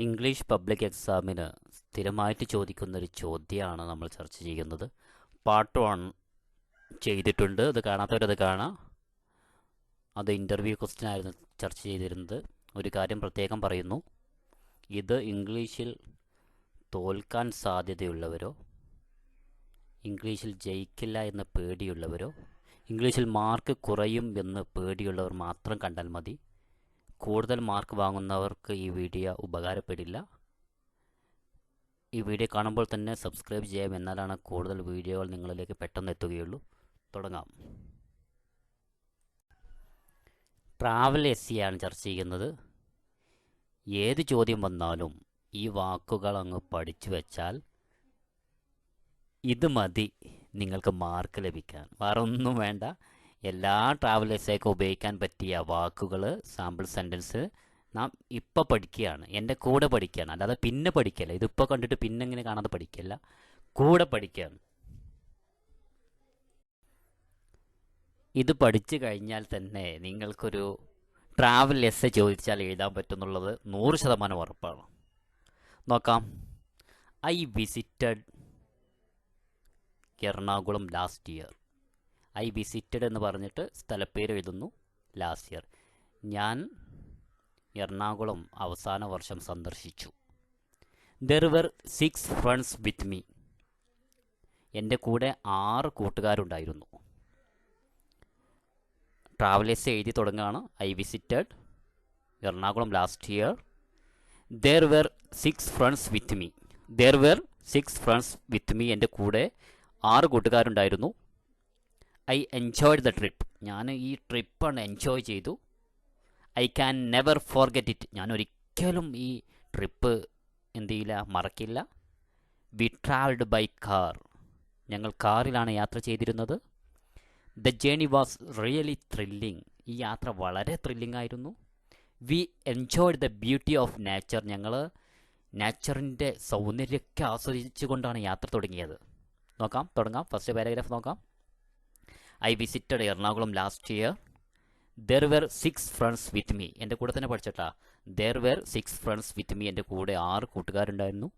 English public എക്സാമിന് സ്ഥിരമായിട്ട് ചോദിക്കുന്നൊരു ചോദ്യമാണ് നമ്മൾ ചർച്ച ചെയ്യുന്നത്. പാർട്ട് 1 ചെയ്തിട്ടുണ്ട്. അത് കാണാത്തവരത് കാണാം. അത് ഇൻ്റർവ്യൂ ക്വസ്റ്റ്യൻ ആയിരുന്നു ചർച്ച ചെയ്തിരുന്നത്. ഒരു കാര്യം പ്രത്യേകം പറയുന്നു. ഇത് ഇംഗ്ലീഷിൽ തോൽക്കാൻ സാധ്യതയുള്ളവരോ, ഇംഗ്ലീഷിൽ ജയിക്കില്ല എന്ന് പേടിയുള്ളവരോ, ഇംഗ്ലീഷിൽ മാർക്ക് കുറയും എന്ന് പേടിയുള്ളവർ മാത്രം കണ്ടാൽ മതി. കൂടുതൽ മാർക്ക് വാങ്ങുന്നവർക്ക് ഈ വീഡിയോ ഉപകാരപ്പെടില്ല. ഈ വീഡിയോ കാണുമ്പോൾ തന്നെ സബ്സ്ക്രൈബ് ചെയ്യാം, എന്നാലാണ് കൂടുതൽ വീഡിയോകൾ നിങ്ങളിലേക്ക് പെട്ടെന്ന് എത്തുകയുള്ളൂ. തുടങ്ങാം. ട്രാവൽ എസ്സിയാണ് ചർച്ച ചെയ്യുന്നത്. ഏത് ചോദ്യം വന്നാലും ഈ വാക്കുകൾ അങ്ങ് പഠിച്ചു വെച്ചാൽ ഇത് മതി നിങ്ങൾക്ക് മാർക്ക് ലഭിക്കാൻ. വേറെ ഒന്നും വേണ്ട. എല്ലാ ട്രാവൽ എസ്സേയൊക്കെ ഉപയോഗിക്കാൻ പറ്റിയ വാക്കുകൾ, സാമ്പിൾ സെൻറ്റൻസ് നാം ഇപ്പോൾ പഠിക്കുകയാണ്, എൻ്റെ കൂടെ പഠിക്കുകയാണ്. അല്ലാതെ പിന്നെ പഠിക്കല്ല. ഇതിപ്പോൾ കണ്ടിട്ട് പിന്നെ ഇങ്ങനെ കാണാതെ പഠിക്കല്ല, കൂടെ പഠിക്കുകയാണ്. ഇത് പഠിച്ചു കഴിഞ്ഞാൽ തന്നെ നിങ്ങൾക്കൊരു ട്രാവൽ എസ്സേ ചോദിച്ചാൽ എഴുതാൻ പറ്റുന്നുള്ളത് 100% ഉറപ്പാണ്. നോക്കാം. I visited Ernakulam last year. I visited എന്ന് പറഞ്ഞിട്ട് സ്ഥലപ്പേര് എഴുതുന്നു. ലാസ്റ്റ് ഇയർ, ഞാൻ എറണാകുളം അവസാന വർഷം സന്ദർശിച്ചു. There were 6 friends with me. എൻ്റെ കൂടെ 6 കൂട്ടുകാരുണ്ടായിരുന്നു. ട്രാവലേഴ്സ് എഴുതി തുടങ്ങുകയാണ്. I visited Ernakulam last year. There were 6 friends with me. There were 6 friends with me. എൻ്റെ കൂടെ 6 കൂട്ടുകാരുണ്ടായിരുന്നു. I enjoyed the trip. ഞാൻ ഈ ട്രിപ്പാണ് എൻജോയ് ചെയ്തു. I can never forget it. ഞാൻ ഒരിക്കലും ഈ ട്രിപ്പ് എന്ത് ചെയ്യില്ല, മറക്കില്ല. We travelled by car. ഞങ്ങൾ കാറിലാണ് യാത്ര ചെയ്തിരുന്നത്. The journey was really thrilling. ഈ യാത്ര വളരെ ത്രില്ലിംഗ് ആയിരുന്നു. We enjoyed the beauty of nature. ഞങ്ങൾ നേച്ചറിൻ്റെ സൗന്ദര്യമൊക്കെ ആസ്വദിച്ചുകൊണ്ടാണ് യാത്ര തുടങ്ങിയത്. തുടങ്ങാം. ഫസ്റ്റ് പാരഗ്രാഫ് നോക്കാം. I visited Ernakulam last year. There were 6 friends with me. എൻ്റെ കൂടെ തന്നെ പഠിച്ചിട്ടാ. There were 6 friends with me. എൻ്റെ കൂടെ 6 കൂട്ടുകാരുണ്ടായിരുന്നു.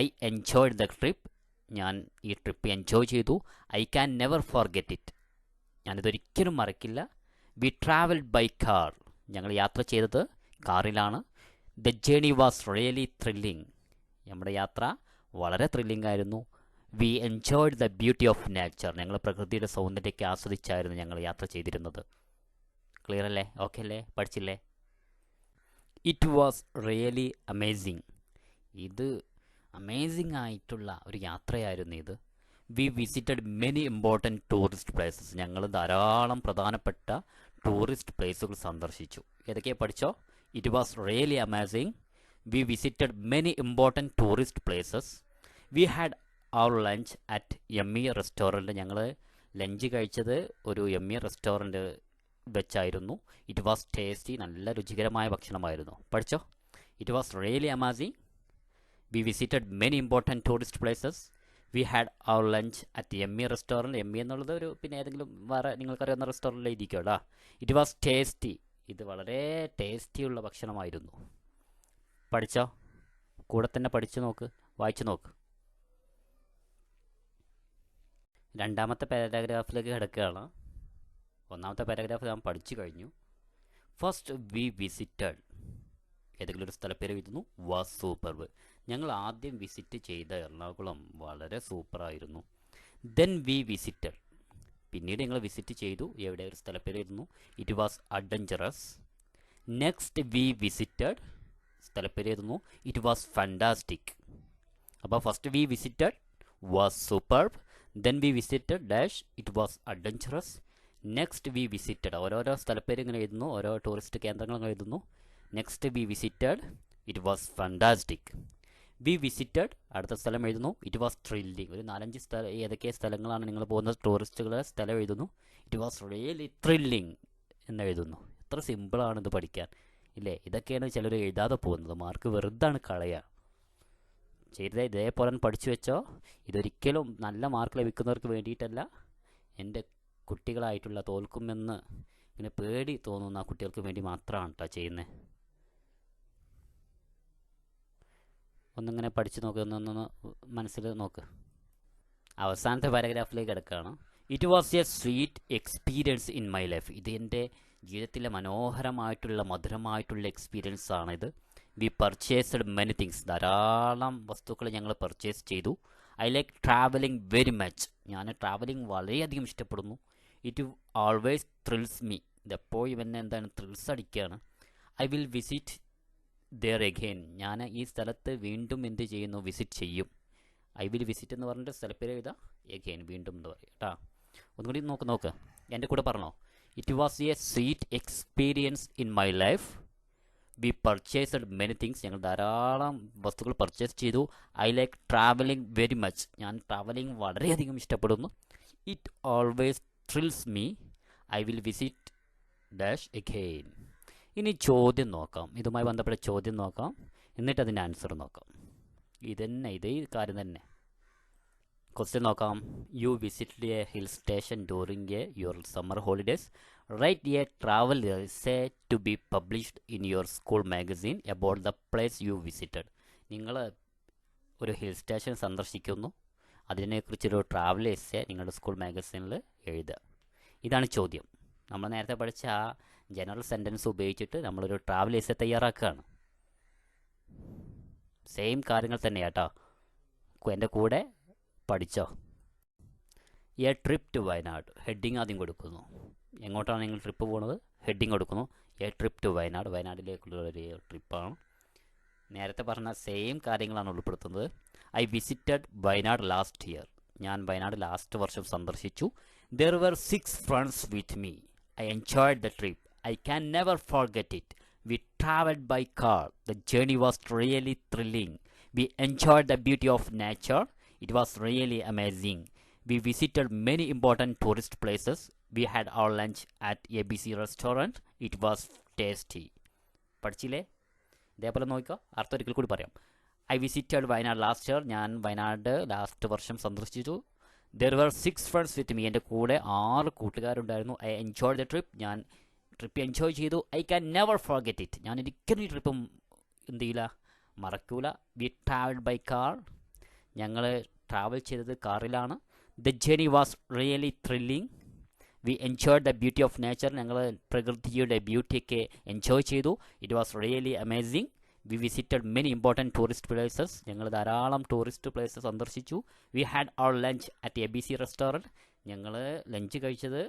I enjoyed the trip. ഞാൻ ഈ ട്രിപ്പ് എൻജോയ് ചെയ്തു. I can never forget it. ഞാനിതൊരിക്കലും മറക്കില്ല. We travelled by car. ഞങ്ങൾ യാത്ര ചെയ്തത് കാറിലാണ്. The journey was really thrilling. നമ്മുടെ യാത്ര വളരെ ത്രില്ലിംഗ് ആയിരുന്നു. We enjoyed the beauty of nature. ഞങ്ങൾ പ്രകൃതിയുടെ സൗന്ദര്യമൊക്കെ ആസ്വദിച്ചായിരുന്നു ഞങ്ങൾ യാത്ര ചെയ്തിരുന്നത്. ക്ലിയർ അല്ലേ? ഓക്കെ അല്ലേ? പഠിച്ചില്ലേ? It was really amazing. ഇത് അമേസിങ് ആയിട്ടുള്ള ഒരു യാത്രയായിരുന്നു ഇത്. We visited many important tourist places. ഞങ്ങൾ ധാരാളം പ്രധാനപ്പെട്ട ടൂറിസ്റ്റ് പ്ലേസുകൾ സന്ദർശിച്ചു. ഏതൊക്കെയാണ് പഠിച്ചോ? It was really amazing. We visited many important tourist places. We had our lunch at yummy restaurant. ഞങ്ങൾ ലഞ്ച് കഴിച്ചത് ഒരു യമ്മി റെസ്റ്റോറൻറ്റ് വെച്ചായിരുന്നു. It was tasty. നല്ല രുചികരമായ ഭക്ഷണമായിരുന്നു. പഠിച്ചോ? It was really amazing. We visited many important tourist places. We had our lunch at yummy restaurant. Yummy എന്നുള്ളത് ഒരു പിന്നെ ഏതെങ്കിലും വേറെ നിങ്ങൾക്കറിയാവുന്ന റെസ്റ്റോറൻറ്റിൽ ഇരിക്കുമല്ലോ. It was tasty. ഇത് വളരെ ടേസ്റ്റിയുള്ള ഭക്ഷണമായിരുന്നു. പഠിച്ചോ? കൂടെ തന്നെ പഠിച്ചു നോക്ക്, വായിച്ചു നോക്ക്. രണ്ടാമത്തെ പാരഗ്രാഫിലേക്ക് കിടക്കുകയാണ്. ഒന്നാമത്തെ പാരഗ്രാഫ് ഞാൻ പഠിച്ചു കഴിഞ്ഞു. First we visited. ഏതെങ്കിലും ഒരു സ്ഥലപ്പേര് എഴുതുന്നു. Was superb. ഞങ്ങൾ ആദ്യം വിസിറ്റ് ചെയ്ത എറണാകുളം വളരെ സൂപ്പറായിരുന്നു. Then we visited. പിന്നീട് ഞങ്ങൾ വിസിറ്റ് ചെയ്തു. എവിടെ ഒരു സ്ഥലപ്പേര് എഴുതുന്നു. It was adventurous. Next we visited. സ്ഥലപ്പേര് എഴുതുന്നു. It was fantastic. അപ്പോൾ first we visited was superb. Then we visited dash it was adventurous. Next we visited. ഓരോരോ സ്ഥലപ്പേര് ഇങ്ങനെ എഴുതുന്നു, ഓരോ ടൂറിസ്റ്റ് കേന്ദ്രങ്ങൾ എഴുതുന്നു. Next we visited it was fantastic. We visited അടുത്ത സ്ഥലം എഴുതുന്നു. It was thrilling. ഒരു 4-5 സ്ഥലം, ഏതൊക്കെ സ്ഥലങ്ങളാണ് നിങ്ങൾ പോകുന്ന ടൂറിസ്റ്റുകളെ സ്ഥലം എഴുതുന്നു. ഇറ്റ് വാസ് റിയലി ത്രില്ലിംഗ് എന്ന് എഴുതുന്നു. എത്ര സിമ്പിളാണ് ഇത് പഠിക്കാൻ, ഇല്ലേ? ഇതൊക്കെയാണ് ചിലർ എഴുതാതെ പോകുന്നത്. മാർക്ക് വെറുതാണ് കളയുക. ചെയ്തേ ഇതേപോലെ പഠിച്ചു വെച്ചോ. ഇതൊരിക്കലും നല്ല മാർക്ക് ലഭിക്കുന്നവർക്ക് വേണ്ടിയിട്ടല്ല. എൻ്റെ കുട്ടികളായിട്ടുള്ള തോൽക്കുമെന്ന് പിന്നെ പേടി തോന്നുന്ന കുട്ടികൾക്ക് വേണ്ടി മാത്രമാണ് കേട്ടോ ചെയ്യുന്നത്. ഒന്നിങ്ങനെ പഠിച്ച് നോക്ക്, ഒന്നൊന്ന് മനസ്സിൽ നോക്ക്. അവസാനത്തെ പാരഗ്രാഫിലേക്ക് കിടക്കുകയാണ്. It was a sweet experience in my life. ഇത് എൻ്റെ ജീവിതത്തിലെ മനോഹരമായിട്ടുള്ള മധുരമായിട്ടുള്ള എക്സ്പീരിയൻസ് ആണിത്. We purchased many things. ധാരാളം വസ്തുക്കൾ ഞങ്ങൾ പർച്ചേസ് ചെയ്തു. I like travelling very much. ഞാൻ ട്രാവലിംഗ് വളരെയധികം ഇഷ്ടപ്പെടുന്നു. It always thrills me. ഇതെപ്പോഴും എന്നെ എന്താണ് ത്രിൽസ് അടിക്കുകയാണ്. I will visit there again. ഞാൻ ഈ സ്ഥലത്ത് വീണ്ടും എന്ത് ചെയ്യുന്നു, വിസിറ്റ് ചെയ്യും. ഐ വിൽ വിസിറ്റ് എന്ന് പറഞ്ഞിട്ട് സ്ഥലപ്പേര് എഴുതാം, എഗെയിൻ വീണ്ടും എന്ന് പറയും കേട്ടോ. ഒന്നുകൂടി നോക്ക്, എൻ്റെ കൂടെ പറഞ്ഞോ. It was a sweet experience in my life. We purchased many things. ഞങ്ങൾ ധാരാളം വസ്തുക്കൾ പർച്ചേസ് ചെയ്തു. I like travelling very much. ഞാൻ ട്രാവലിംഗ് വളരെയധികം ഇഷ്ടപ്പെടുന്നു. It always thrills me. I will visit dash again. ഇനി ചോദ്യം നോക്കാം, ഇതുമായി ബന്ധപ്പെട്ട ചോദ്യം നോക്കാം, എന്നിട്ട് അതിൻ്റെ ആൻസർ നോക്കാം. ഇതേ കാര്യം തന്നെ. ക്വസ്റ്റ്യൻ നോക്കാം. You visited a hill station during your summer holidays. Write a travel essay to be published in your school magazine about the place you visited. നിങ്ങൾ ഒരു ഹിൽ സ്റ്റേഷൻ സന്ദർശിക്കുന്നു, അതിനെക്കുറിച്ചൊരു ട്രാവൽ എസ്സേ നിങ്ങളുടെ സ്കൂൾ മാഗസീനിൽ എഴുതുക. ഇതാണ് ചോദ്യം. നമ്മൾ നേരത്തെ പഠിച്ച ആ ജനറൽ സെൻറ്റൻസ് ഉപയോഗിച്ചിട്ട് നമ്മളൊരു ട്രാവൽ എസ്സേ തയ്യാറാക്കുകയാണ്. സെയിം കാര്യങ്ങൾ തന്നെയാട്ടോ. എൻ്റെ കൂടെ പഠിച്ചോ. A trip to Wayanad. Heading ആദ്യം കൊടുക്കുന്നു. എങ്ങോട്ടാണ് നിങ്ങൾ ട്രിപ്പ് പോകുന്നത്, ഹെഡിങ് കൊടുക്കുന്നു. A trip to Wayanad. വയനാട്ടിലേക്കുള്ള ഒരു ട്രിപ്പാണ്. നേരത്തെ പറഞ്ഞ സെയിം കാര്യങ്ങളാണ് ഉൾപ്പെടുത്തുന്നത്. I visited Wayanad last year. ഞാൻ വയനാട് ലാസ്റ്റ് വർഷം സന്ദർശിച്ചു. There were 6 friends with me. I enjoyed the trip. I can never forget it. We traveled by car. The journey was really thrilling. We enjoyed the beauty of nature. It was really amazing. We visited many important tourist places. We had our lunch at ABC restaurant. It was tasty. പഠിച്ചില്ലേ? ഇതേപോലെ നോക്കുക. അർത്ഥം ഒരിക്കൽ കൂടി പറയാം. I visited Wayanad last year. ഞാൻ Wayanad last വർഷം സന്ദർശിച്ചു. There were 6 friends with me. എൻ്റെ കൂടെ 6 കൂട്ടുകാരുണ്ടായിരുന്നു. I enjoyed the trip. ഞാൻ ട്രിപ്പ് എൻജോയ് ചെയ്തു. I can never forget it. ഞാൻ ഒരിക്കലും ഈ ട്രിപ്പും എന്ത് ചെയ്യില്ല, മറക്കൂല. We travelled by car. ഞങ്ങൾ ട്രാവൽ ചെയ്തത് കാറിലാണ്. The journey was really thrilling. We enjoyed the beauty of nature. ഞങ്ങൾ പ്രകൃതിയുടെ ബ്യൂട്ടിയൊക്കെ എൻജോയ് ചെയ്തു. It was really amazing. We visited many important tourist places. ഞങ്ങൾ ധാരാളം ടൂറിസ്റ്റ് പ്ലേസസ് സന്ദർശിച്ചു. We had our lunch at ABC restaurant. ഞങ്ങൾ lunch കഴിച്ചത്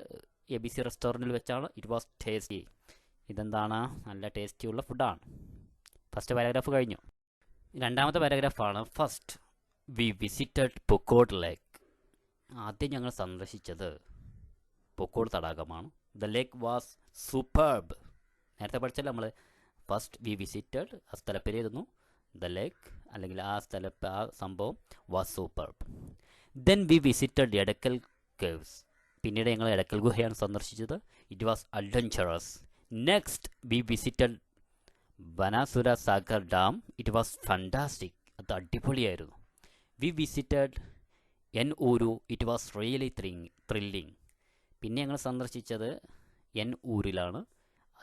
ABC റെസ്റ്റോറൻറ്റിൽ വെച്ചാണ്. It was tasty. ഇതെന്താണ്, നല്ല ടേസ്റ്റിയുള്ള ഫുഡാണ്. ഫസ്റ്റ് പാരഗ്രാഫ് കഴിഞ്ഞു. രണ്ടാമത്തെ പാരഗ്രാഫാണ്. First we visited Pookode lake. ആദ്യം ഞങ്ങൾ സന്ദർശിച്ചത് പൊക്കോഡ് തടാകമാണ്. The lake was superb. നേരത്തെ പഠിച്ചല്ലോ നമ്മൾ. ഫസ്റ്റ് വി വിസിറ്റഡ്, ആ സ്ഥലപ്പേര് എഴുതുന്നു. ദ ലേക്ക് അല്ലെങ്കിൽ ആ സംഭവം was superb. Then we visited Edakkal caves. പിന്നീട് ഞങ്ങൾ എടക്കൽ ഗുഹയാണ് സന്ദർശിച്ചത്. It was adventurous. Next we visited Banasura Sagar dam. It was fantastic. അത് അടിപൊളിയായിരുന്നു. We visited En Ooru. It was really thrilling. പിന്നെ ഞങ്ങൾ സന്ദർശിച്ചത് എൻ ഊരിലാണ്.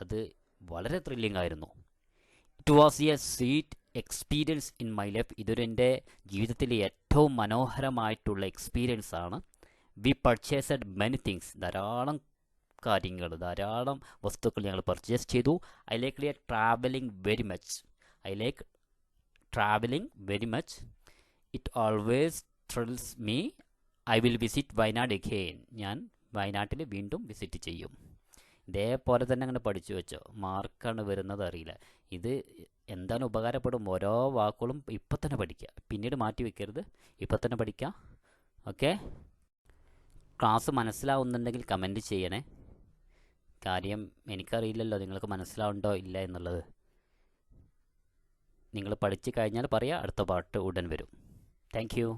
അത് വളരെ ത്രില്ലിംഗ് ആയിരുന്നു. It was a sweet experience in my life. ഇതൊരു എൻ്റെ ജീവിതത്തിലെ ഏറ്റവും മനോഹരമായിട്ടുള്ള എക്സ്പീരിയൻസ് ആണ്. We purchased many things. ധാരാളം കാര്യങ്ങൾ, ധാരാളം വസ്തുക്കൾ ഞങ്ങൾ പർച്ചേസ് ചെയ്തു. I like travelling very much. I like travelling very much. It always thrills me. I will visit Wayanad again. ഞാൻ വയനാട്ടിൽ വീണ്ടും വിസിറ്റ് ചെയ്യും. ഇതേപോലെ തന്നെ അങ്ങനെ പഠിച്ചു വെച്ചോ. മാർക്കാണ് വരുന്നത് അറിയില്ല. ഇത് എന്താണ് ഉപകാരപ്പെടും. ഓരോ വാക്കുകളും ഇപ്പം തന്നെ പഠിക്കുക, പിന്നീട് മാറ്റി വെക്കരുത്. ഇപ്പം തന്നെ പഠിക്കുക. ഓക്കെ. ക്ലാസ് മനസ്സിലാവുന്നുണ്ടെങ്കിൽ കമൻറ്റ് ചെയ്യണേ. കാര്യം എനിക്കറിയില്ലല്ലോ നിങ്ങൾക്ക് മനസ്സിലാവുണ്ടോ ഇല്ല എന്നുള്ളത്. നിങ്ങൾ പഠിച്ചു കഴിഞ്ഞാൽ പറയുക, അടുത്ത പാർട്ട് ഉടൻ വരും. Thank you.